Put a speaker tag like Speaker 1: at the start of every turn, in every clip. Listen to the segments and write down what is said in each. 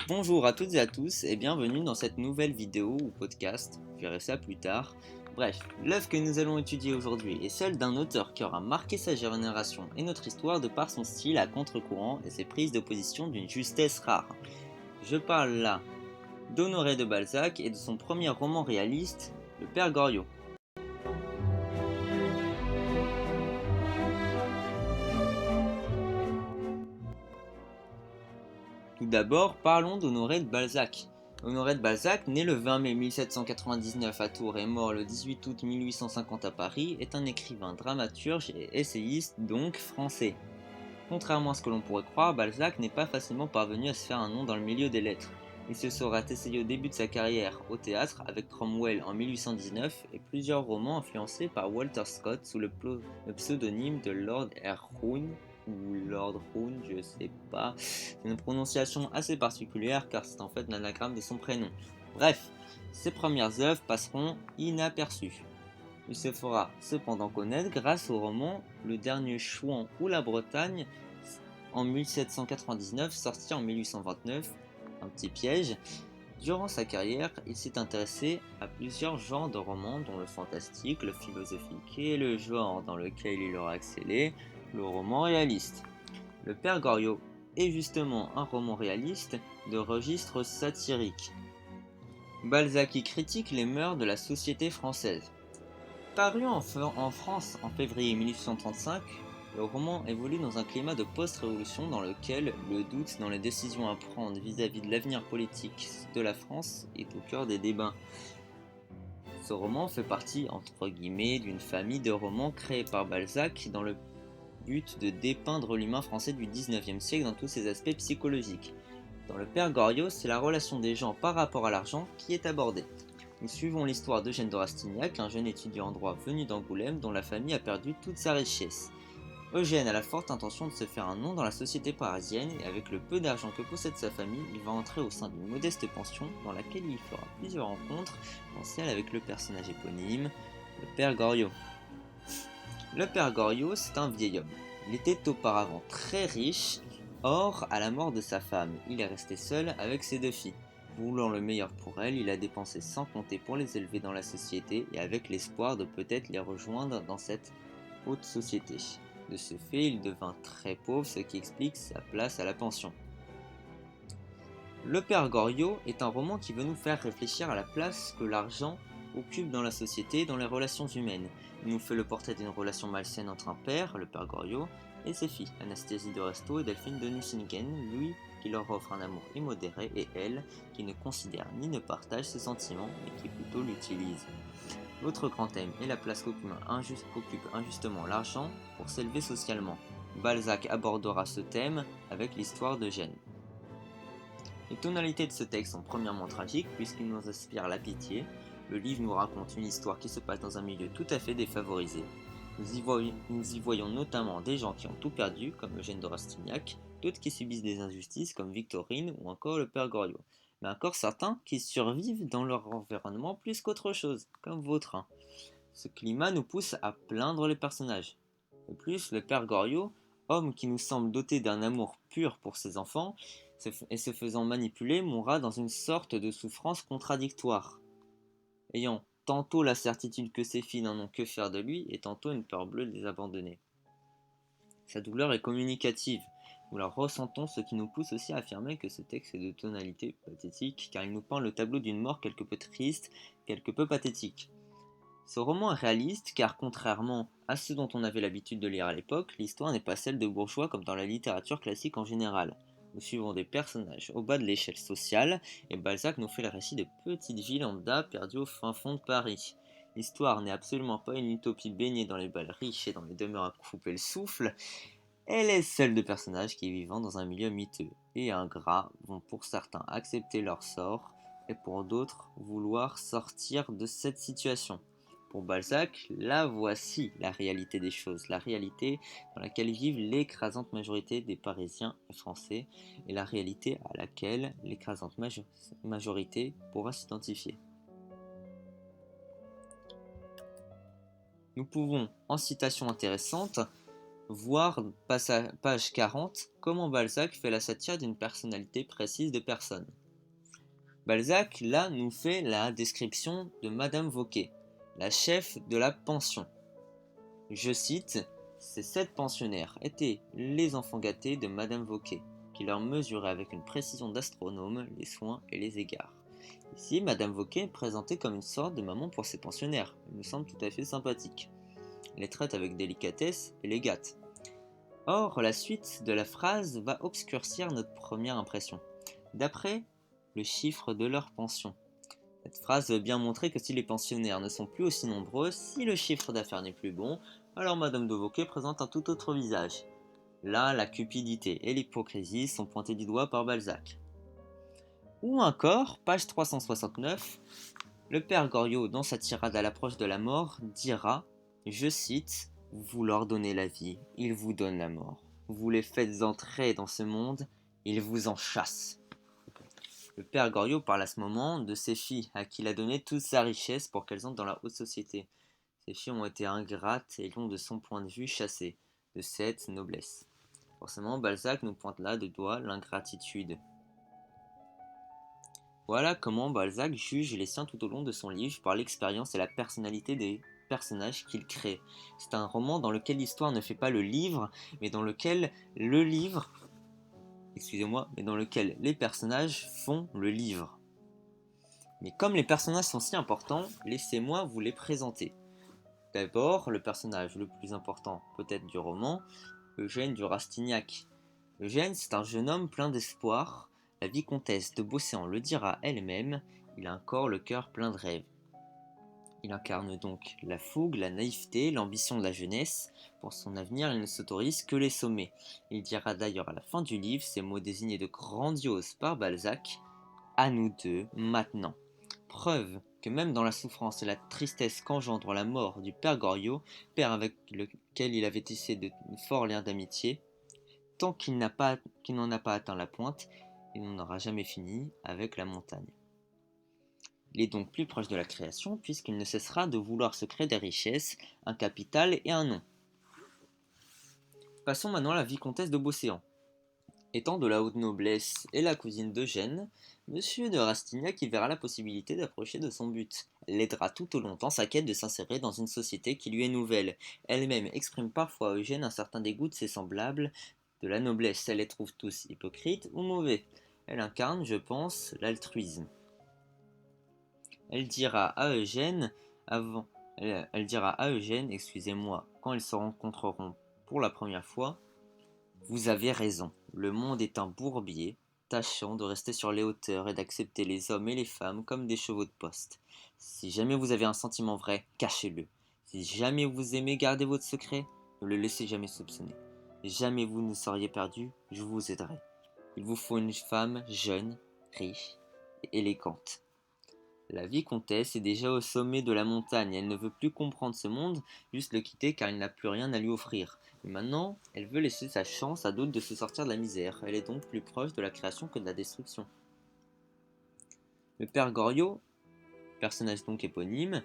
Speaker 1: Bonjour à toutes et à tous et bienvenue dans cette nouvelle vidéo ou podcast, vous verrez ça plus tard. Bref, l'œuvre que nous allons étudier aujourd'hui est celle d'un auteur qui aura marqué sa génération et notre histoire de par son style à contre-courant et ses prises de position d'une justesse rare. Je parle là d'Honoré de Balzac et de son premier roman réaliste, Le Père Goriot. Tout d'abord, parlons d'Honoré de Balzac. Honoré de Balzac, né le 20 mai 1799 à Tours et mort le 18 août 1850 à Paris, est un écrivain, dramaturge et essayiste, donc français. Contrairement à ce que l'on pourrait croire, Balzac n'est pas facilement parvenu à se faire un nom dans le milieu des lettres. Il se sera essayé au début de sa carrière au théâtre avec Cromwell en 1819 et plusieurs romans influencés par Walter Scott sous le pseudonyme de Lord Erroun ou Lord Roon, je sais pas. C'est une prononciation assez particulière car c'est en fait l'anagramme de son prénom. Bref, ses premières œuvres passeront inaperçues. Il se fera cependant connaître grâce au roman Le Dernier Chouan ou la Bretagne en 1799, sorti en 1829, un petit piège. Durant sa carrière, il s'est intéressé à plusieurs genres de romans, dont le fantastique, le philosophique et le genre dans lequel il aura excellé, le roman réaliste. Le Père Goriot est justement un roman réaliste de registre satirique. Balzac y critique les mœurs de la société française. Paru en France en février 1835, le roman évolue dans un climat de post-révolution dans lequel le doute dans les décisions à prendre vis-à-vis de l'avenir politique de la France est au cœur des débats. Ce roman fait partie, entre guillemets, d'une famille de romans créés par Balzac dans le but de dépeindre l'humain français du XIXe siècle dans tous ses aspects psychologiques. Dans Le Père Goriot, c'est la relation des gens par rapport à l'argent qui est abordée. Nous suivons l'histoire d'Eugène de Rastignac, un jeune étudiant en droit venu d'Angoulême dont la famille a perdu toute sa richesse. Eugène a la forte intention de se faire un nom dans la société parisienne et avec le peu d'argent que possède sa famille, il va entrer au sein d'une modeste pension dans laquelle il fera plusieurs rencontres, dont celle avec le personnage éponyme, le Père Goriot. Le Père Goriot, c'est un vieil homme. Il était auparavant très riche, or, à la mort de sa femme, il est resté seul avec ses deux filles. Voulant le meilleur pour elles, il a dépensé sans compter pour les élever dans la société et avec l'espoir de peut-être les rejoindre dans cette haute société. De ce fait, il devint très pauvre, ce qui explique sa place à la pension. Le Père Goriot est un roman qui veut nous faire réfléchir à la place que l'argent occupe dans la société et dans les relations humaines. Il nous fait le portrait d'une relation malsaine entre un père, le Père Goriot, et ses filles, Anastasie de Restaud et Delphine de Nucingen, lui qui leur offre un amour immodéré et elle qui ne considère ni ne partage ses sentiments mais qui plutôt l'utilise. L'autre grand thème est la place qu'occupe injustement l'argent pour s'élever socialement. Balzac abordera ce thème avec l'histoire d'Eugène. Les tonalités de ce texte sont premièrement tragiques puisqu'il nous inspire la pitié. Le livre nous raconte une histoire qui se passe dans un milieu tout à fait défavorisé. Nous y voyons notamment des gens qui ont tout perdu, comme Eugène de Rastignac, d'autres qui subissent des injustices, comme Victorine ou encore le Père Goriot, mais encore certains qui survivent dans leur environnement plus qu'autre chose, comme Vautrin. Ce climat nous pousse à plaindre les personnages. De plus, le Père Goriot, homme qui nous semble doté d'un amour pur pour ses enfants, et se faisant manipuler, mourra dans une sorte de souffrance contradictoire, ayant tantôt la certitude que ses filles n'en ont que faire de lui, et tantôt une peur bleue de les abandonner. Sa douleur est communicative, nous la ressentons, ce qui nous pousse aussi à affirmer que ce texte est de tonalité pathétique, car il nous peint le tableau d'une mort quelque peu triste, quelque peu pathétique. Ce roman est réaliste car contrairement à ce dont on avait l'habitude de lire à l'époque, l'histoire n'est pas celle de bourgeois comme dans la littérature classique en général. Nous suivons des personnages au bas de l'échelle sociale et Balzac nous fait le récit de petites villes lambda perdues au fin fond de Paris. L'histoire n'est absolument pas une utopie baignée dans les balles riches et dans les demeures à couper le souffle, elle est celle de personnages qui, vivant dans un milieu miteux et ingrat, vont pour certains accepter leur sort et pour d'autres vouloir sortir de cette situation. Pour Balzac, la voici la réalité des choses, la réalité dans laquelle vivent l'écrasante majorité des Parisiens et Français, et la réalité à laquelle l'écrasante majorité pourra s'identifier. Nous pouvons, en citation intéressante, Voir page 40, comment Balzac fait la satire d'une personnalité précise de personne. Balzac, là, nous fait la description de Madame Vauquet, la chef de la pension. Je cite, ces 7 pensionnaires étaient les enfants gâtés de Madame Vauquet, qui leur mesurait avec une précision d'astronome les soins et les égards. Ici, Madame Vauquet est présentée comme une sorte de maman pour ses pensionnaires. Elle nous semble tout à fait sympathique. Elle les traite avec délicatesse et les gâte. Or, la suite de la phrase va obscurcir notre première impression. D'après le chiffre de leur pension. Cette phrase veut bien montrer que si les pensionnaires ne sont plus aussi nombreux, si le chiffre d'affaires n'est plus bon, alors Madame de Vauquet présente un tout autre visage. Là, la cupidité et l'hypocrisie sont pointées du doigt par Balzac. Ou encore, page 369, le père Goriot, dans sa tirade à l'approche de la mort, dira, je cite, « Vous leur donnez la vie, ils vous donnent la mort. Vous les faites entrer dans ce monde, ils vous en chassent. » Le père Goriot parle à ce moment de ses filles, à qui il a donné toute sa richesse pour qu'elles entrent dans la haute société. Ces filles ont été ingrates et l'ont de son point de vue chassées de cette noblesse. Forcément, Balzac nous pointe là de doigt l'ingratitude. Voilà comment Balzac juge les siens tout au long de son livre par l'expérience et la personnalité des personnages qu'il crée. C'est un roman dans lequel l'histoire ne fait pas le livre, mais dans lequel dans lequel les personnages font le livre. Mais comme les personnages sont si importants, laissez-moi vous les présenter. D'abord, le personnage le plus important peut-être du roman, Eugène du Rastignac. Eugène, c'est un jeune homme plein d'espoir. La vicomtesse de Beauséant le dira elle-même, il a encore le cœur plein de rêves. Il incarne donc la fougue, la naïveté, l'ambition de la jeunesse. Pour son avenir, il ne s'autorise que les sommets. Il dira d'ailleurs à la fin du livre ces mots désignés de grandiose par Balzac, « À nous deux, maintenant ». Preuve que même dans la souffrance et la tristesse qu'engendre la mort du père Goriot, père avec lequel il avait tissé de forts liens d'amitié, tant qu'il n'en a pas atteint la pointe, il n'en aura jamais fini avec la montagne. Il est donc plus proche de la création puisqu'il ne cessera de vouloir se créer des richesses, un capital et un nom. Passons maintenant à la vicomtesse de Beauséant. Étant de la haute noblesse et la cousine d'Eugène, Monsieur de Rastignac y verra la possibilité d'approcher de son but. Elle l'aidera tout au long dans sa quête de s'insérer dans une société qui lui est nouvelle. Elle-même exprime parfois à Eugène un certain dégoût de ses semblables, de la noblesse. Elle les trouve tous hypocrites ou mauvais. Elle incarne, je pense, l'altruisme. Elle dira à Eugène, excusez-moi, quand ils se rencontreront pour la première fois, vous avez raison, le monde est un bourbier, tâchant de rester sur les hauteurs et d'accepter les hommes et les femmes comme des chevaux de poste. Si jamais vous avez un sentiment vrai, cachez-le. Si jamais vous aimez garder votre secret, ne le laissez jamais soupçonner. Jamais vous ne seriez perdu, je vous aiderai. Il vous faut une femme jeune, riche et élégante. La vicomtesse est déjà au sommet de la montagne, elle ne veut plus comprendre ce monde, juste le quitter car il n'a plus rien à lui offrir. Et maintenant, elle veut laisser sa chance à d'autres de se sortir de la misère, elle est donc plus proche de la création que de la destruction. Le père Goriot, personnage donc éponyme,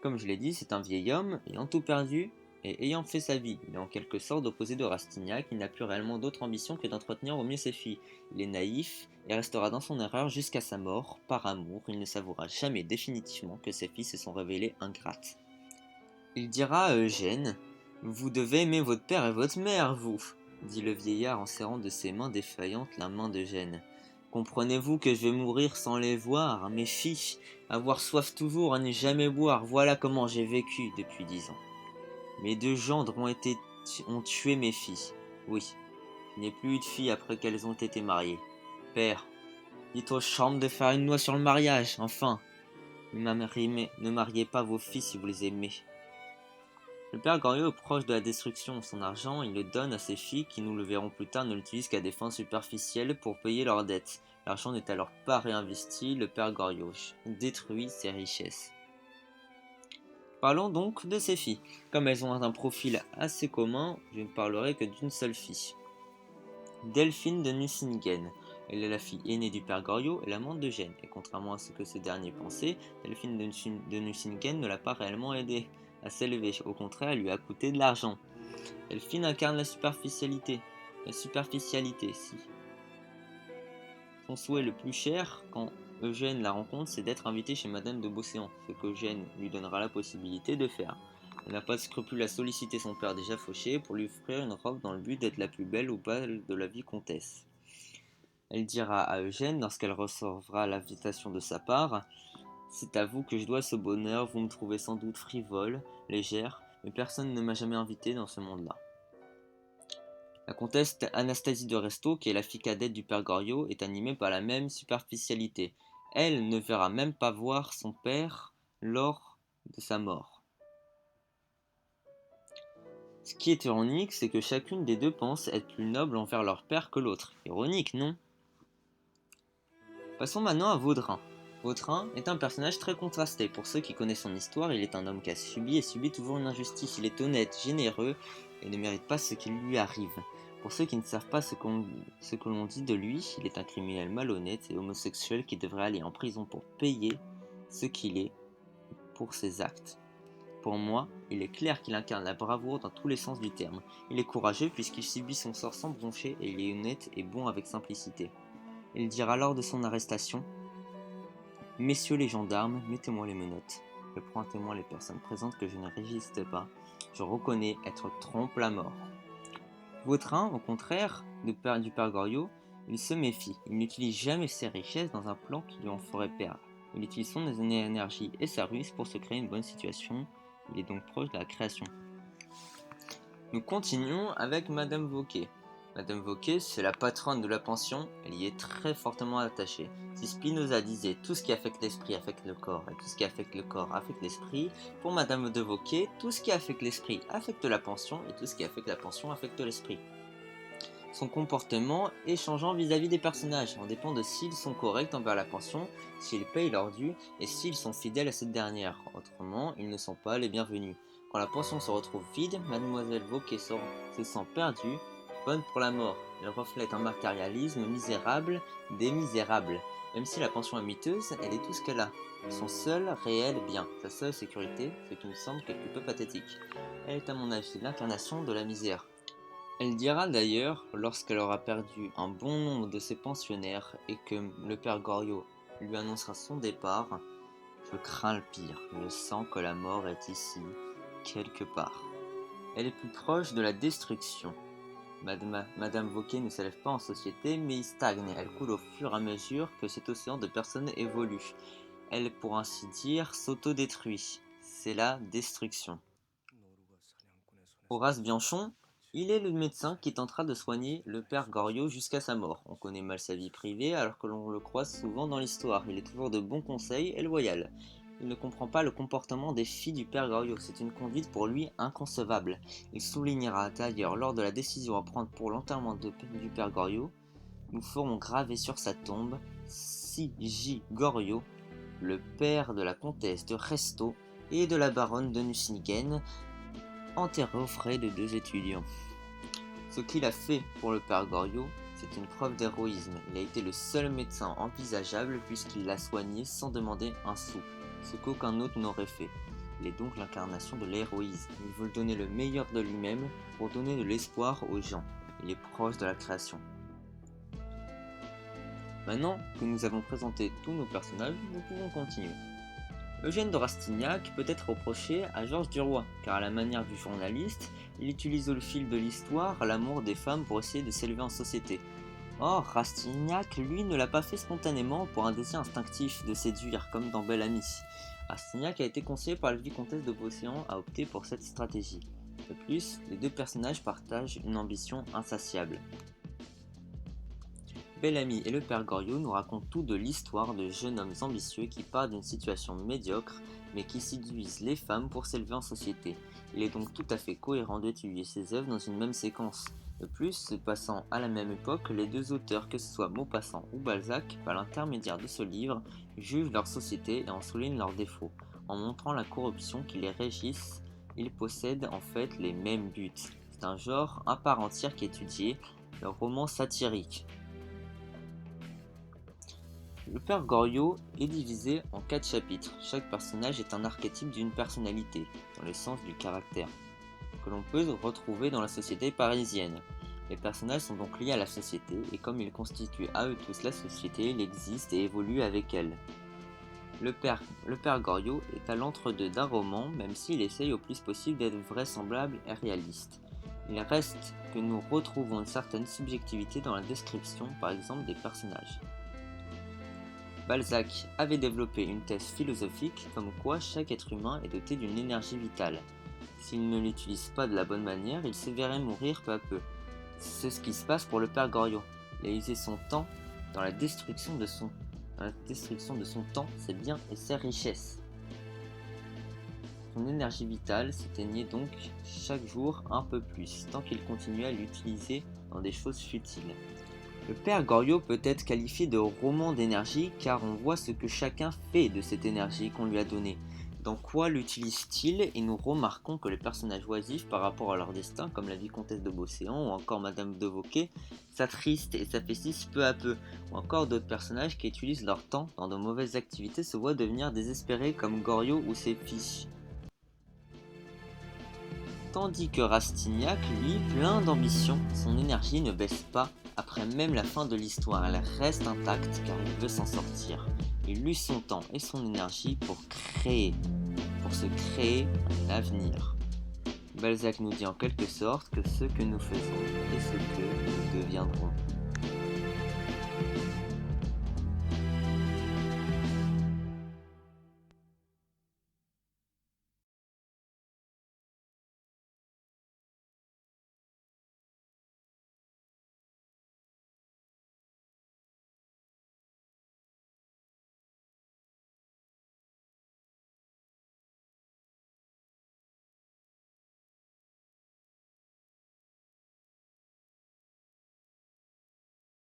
Speaker 1: comme je l'ai dit, c'est un vieil homme ayant tout perdu et ayant fait sa vie. Il est en quelque sorte opposé de Rastignac, il n'a plus réellement d'autre ambition que d'entretenir au mieux ses filles. Il est naïf et restera dans son erreur jusqu'à sa mort. Par amour, il ne s'avouera jamais définitivement que ses filles se sont révélées ingrates. Il dira à Eugène, « Vous devez aimer votre père et votre mère, vous !» dit le vieillard en serrant de ses mains défaillantes la main d'Eugène. « Comprenez-vous que je vais mourir sans les voir, mes filles, avoir soif toujours et ne jamais boire, voilà comment j'ai vécu depuis 10 ans. Mes 2 gendres ont tué mes filles. Oui, je n'ai plus eu de filles après qu'elles ont été mariées. Père, dites aux chambres de faire une loi sur le mariage, enfin. Ne mariez pas vos filles si vous les aimez. » Le père Goriot est proche de la destruction. Son argent, il le donne à ses filles qui, nous le verrons plus tard, ne l'utilisent qu'à des fins superficielles pour payer leurs dettes. L'argent n'est alors pas réinvesti, le père Goriot détruit ses richesses. Parlons donc de ces filles. Comme elles ont un profil assez commun, je ne parlerai que d'une seule fille. Delphine de Nucingen. Elle est la fille aînée du père Goriot et l'amante d'Eugène. Et contrairement à ce que ce dernier pensait, Delphine de Nucingen ne l'a pas réellement aidé à s'élever. Au contraire, elle lui a coûté de l'argent. Delphine incarne la superficialité. Si. Son souhait le plus cher, quand Eugène la rencontre, c'est d'être invitée chez Madame de Beauséant, ce qu'Eugène lui donnera la possibilité de faire. Elle n'a pas de scrupule à solliciter son père déjà fauché pour lui offrir une robe dans le but d'être la plus belle ou belle de la vicomtesse. Elle dira à Eugène, lorsqu'elle recevra l'invitation de sa part, « C'est à vous que je dois ce bonheur, vous me trouvez sans doute frivole, légère, mais personne ne m'a jamais invité dans ce monde-là. » La comtesse Anastasie de Restaud, qui est la fille cadette du père Goriot, est animée par la même superficialité. Elle ne verra même pas voir son père lors de sa mort. Ce qui est ironique, c'est que chacune des deux pense être plus noble envers leur père que l'autre. Ironique, non? Passons maintenant à Vaudrin. Vaudrin est un personnage très contrasté. Pour ceux qui connaissent son histoire, il est un homme qui a subi et subit toujours une injustice. Il est honnête, généreux et ne mérite pas ce qui lui arrive. Pour ceux qui ne savent pas ce que l'on dit de lui, il est un criminel malhonnête et homosexuel qui devrait aller en prison pour payer ce qu'il est pour ses actes. Pour moi, il est clair qu'il incarne la bravoure dans tous les sens du terme. Il est courageux puisqu'il subit son sort sans broncher et il est honnête et bon avec simplicité. Il dira lors de son arrestation « Messieurs les gendarmes, mettez-moi les menottes. Je prends à témoin les personnes présentes que je ne résiste pas. Je reconnais être trompe-la-mort. » Vautrin, au contraire du père Goriot, il se méfie. Il n'utilise jamais ses richesses dans un plan qui lui en ferait perdre. Il utilise son énergie et sa ruse pour se créer une bonne situation. Il est donc proche de la création. Nous continuons avec Madame Vauquet. Madame Vauquet, c'est la patronne de la pension, elle y est très fortement attachée. Si Spinoza disait tout ce qui affecte l'esprit affecte le corps, et tout ce qui affecte le corps affecte l'esprit, pour Madame de Vauquet, tout ce qui affecte l'esprit affecte la pension, et tout ce qui affecte la pension affecte l'esprit. Son comportement est changeant vis-à-vis des personnages, on dépend de s'ils sont corrects envers la pension, s'ils payent leur dû, et s'ils sont fidèles à cette dernière. Autrement, ils ne sont pas les bienvenus. Quand la pension se retrouve vide, Mademoiselle Vauquet se sent perdue, bonne pour la mort. Elle reflète un matérialisme misérable des misérables. Même si la pension est miteuse, elle est tout ce qu'elle a. Son seul réel bien, sa seule sécurité, ce qui me semble quelque peu pathétique. Elle est à mon avis l'incarnation de la misère. Elle dira d'ailleurs, lorsqu'elle aura perdu un bon nombre de ses pensionnaires et que le père Goriot lui annoncera son départ, « Je crains le pire, je sens que la mort est ici, quelque part. » Elle est plus proche de la destruction. Madame Vauquet ne s'élève pas en société, mais y stagne. Elle coule au fur et à mesure que cet océan de personnes évolue. Elle, pour ainsi dire, s'autodétruit. C'est la destruction. Horace Bianchon, il est le médecin qui tentera de soigner le père Goriot jusqu'à sa mort. On connaît mal sa vie privée alors que l'on le croise souvent dans l'histoire. Il est toujours de bons conseils et loyal. Il ne comprend pas le comportement des filles du père Goriot, c'est une conduite pour lui inconcevable. Il soulignera d'ailleurs lors de la décision à prendre pour l'enterrement du père Goriot, nous ferons graver sur sa tombe C.J. Goriot, le père de la comtesse de Restaud et de la baronne de Nucingen, enterré aux frais de 2 étudiants. Ce qu'il a fait pour le père Goriot, c'est une preuve d'héroïsme. Il a été le seul médecin envisageable puisqu'il l'a soigné sans demander un sou, ce qu'aucun autre n'aurait fait. Il est donc l'incarnation de l'héroïsme. Il veut donner le meilleur de lui-même pour donner de l'espoir aux gens. Il est proche de la création. Maintenant que nous avons présenté tous nos personnages, nous pouvons continuer. Eugène de Rastignac peut être reproché à Georges Duroy, car à la manière du journaliste, il utilise au fil de l'histoire l'amour des femmes pour essayer de s'élever en société. Or, Rastignac, lui, ne l'a pas fait spontanément pour un désir instinctif de séduire, comme dans Belle Amie. Rastignac a été conseillé par la vicomtesse de Beauséant à opter pour cette stratégie. De plus, les deux personnages partagent une ambition insatiable. Bel-Ami et le père Goriot nous racontent tout de l'histoire de jeunes hommes ambitieux qui partent d'une situation médiocre mais qui séduisent les femmes pour s'élever en société. Il est donc tout à fait cohérent d'étudier ces œuvres dans une même séquence. De plus, se passant à la même époque, les deux auteurs, que ce soit Maupassant ou Balzac, par l'intermédiaire de ce livre, jugent leur société et en soulignent leurs défauts. En montrant la corruption qui les régisse, ils possèdent en fait les mêmes buts. C'est un genre à part entière qui est étudié, le roman satirique. Le père Goriot est divisé en 4 chapitres. Chaque personnage est un archétype d'une personnalité, dans le sens du caractère. que l'on peut retrouver dans la société parisienne. Les personnages sont donc liés à la société, et comme ils constituent à eux tous la société, ils existent et évoluent avec elle. Le père Goriot est à l'entre-deux d'un roman, même s'il essaye au plus possible d'être vraisemblable et réaliste. Il reste que nous retrouvons une certaine subjectivité dans la description, par exemple, des personnages. Balzac avait développé une thèse philosophique comme quoi chaque être humain est doté d'une énergie vitale. S'il ne l'utilise pas de la bonne manière, il se verrait mourir peu à peu. C'est ce qui se passe pour le père Goriot. Il a usé son temps dans la destruction de son temps, ses biens et ses richesses. Son énergie vitale s'éteignait donc chaque jour un peu plus, tant qu'il continuait à l'utiliser dans des choses futiles. Le père Goriot peut être qualifié de roman d'énergie car on voit ce que chacun fait de cette énergie qu'on lui a donnée. Dans quoi l'utilise-t-il? Et nous remarquons que les personnages oisifs par rapport à leur destin, comme la vicomtesse de Beauséant ou encore Madame de Vauquet, s'attristent et s'affaississent peu à peu, ou encore d'autres personnages qui utilisent leur temps dans de mauvaises activités se voient devenir désespérés comme Goriot ou ses fiches. Tandis que Rastignac, lui, plein d'ambition, son énergie ne baisse pas après même la fin de l'histoire, elle reste intacte car il veut s'en sortir. Il use son temps et son énergie pour se créer un avenir. Balzac nous dit en quelque sorte que ce que nous faisons est ce que nous deviendrons.